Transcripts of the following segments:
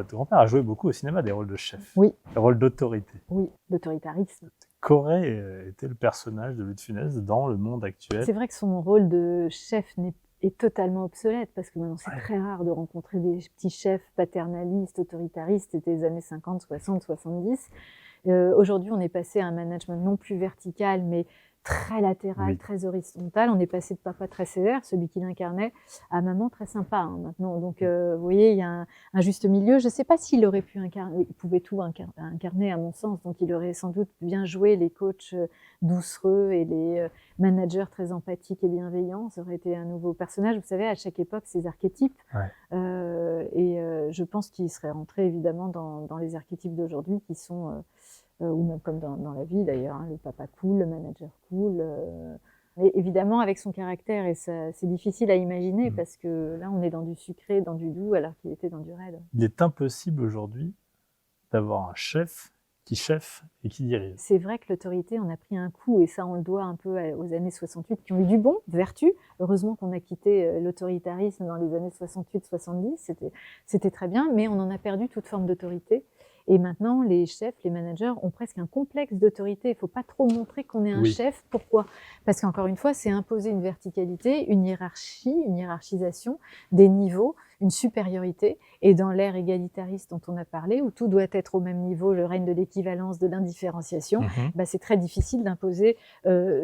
votre grand-père a joué beaucoup au cinéma des rôles de chef, Oui, des rôles d'autorité. oui, l'autoritarisme. Qu'aurait été le personnage de Louis de Funès dans le monde actuel? C'est vrai que son rôle de chef est totalement obsolète parce que maintenant c'est Ouais. très rare de rencontrer des petits chefs paternalistes, autoritaristes. C'était les années 50, 60, 70. Aujourd'hui, on est passé à un management non plus vertical, mais très latéral, Oui. très horizontal. On est passé de papa très sévère, celui qui l'incarnait, à maman très sympa hein, maintenant. Donc, vous voyez, il y a un juste milieu. Je ne sais pas s'il aurait pu incarner, il pouvait tout incarner à mon sens. Donc, il aurait sans doute bien joué les coachs doucereux et les managers très empathiques et bienveillants. Ça aurait été un nouveau personnage. Vous savez, à chaque époque, ces archétypes. Ouais. Je pense qu'il serait rentré évidemment dans les archétypes d'aujourd'hui qui sont ou même comme dans la vie d'ailleurs, hein, le papa cool, le manager cool. Mais évidemment avec son caractère, et c'est difficile à imaginer parce que là on est dans du sucré, dans du doux, alors qu'il était dans du raide. Il est impossible aujourd'hui d'avoir un chef et qui dirige. C'est vrai que l'autorité, on a pris un coup, et ça on le doit un peu aux années 68 qui ont eu du bon, vertu. Heureusement qu'on a quitté l'autoritarisme dans les années 68-70, c'était très bien, mais on en a perdu toute forme d'autorité. Et maintenant, les chefs, les managers ont presque un complexe d'autorité. Il ne faut pas trop montrer qu'on est un chef. Pourquoi? Parce qu'encore une fois, c'est imposer une verticalité, une hiérarchie, une hiérarchisation, des niveaux, une supériorité. Et dans l'ère égalitariste dont on a parlé, où tout doit être au même niveau, le règne de l'équivalence, de l'indifférenciation, c'est très difficile d'imposer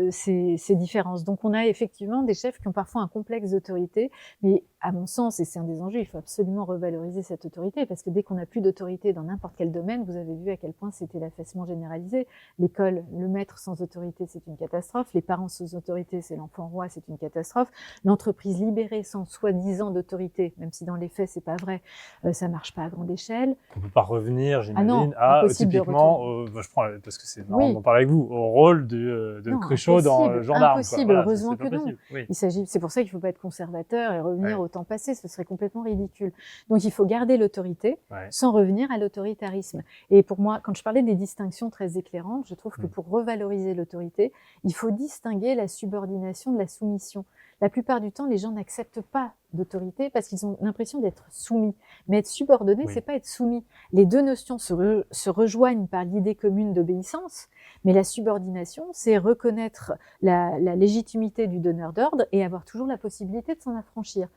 ces différences. Donc on a effectivement des chefs qui ont parfois un complexe d'autorité, mais à mon sens, et c'est un des enjeux, il faut absolument revaloriser cette autorité, parce que dès qu'on n'a plus d'autorité dans n'importe quel domaine, vous avez vu à quel point c'était l'affaissement généralisé. L'école, le maître sans autorité, c'est une catastrophe. Les parents sans autorité, c'est l'enfant roi, c'est une catastrophe. L'entreprise libérée sans soi-disant d'autorité, même si dans les faits, c'est pas vrai, ça marche pas à grande échelle. On peut pas revenir, j'imagine, typiquement, je prends, parce que c'est marrant d'en parler avec vous, au rôle de Cruchot dans Gendarme. Impossible, voilà, heureusement que non. Oui. C'est pour ça qu'il ne faut pas être conservateur et revenir au temps passé, ce serait complètement ridicule. Donc il faut garder l'autorité sans revenir à l'autoritarisme. Et pour moi, quand je parlais des distinctions très éclairantes, je trouve que pour revaloriser l'autorité, il faut distinguer la subordination de la soumission. La plupart du temps, les gens n'acceptent pas d'autorité parce qu'ils ont l'impression d'être soumis. Mais être subordonné, c'est pas être soumis. Les deux notions se rejoignent par l'idée commune d'obéissance, mais la subordination, c'est reconnaître la légitimité du donneur d'ordre et avoir toujours la possibilité de s'en affranchir.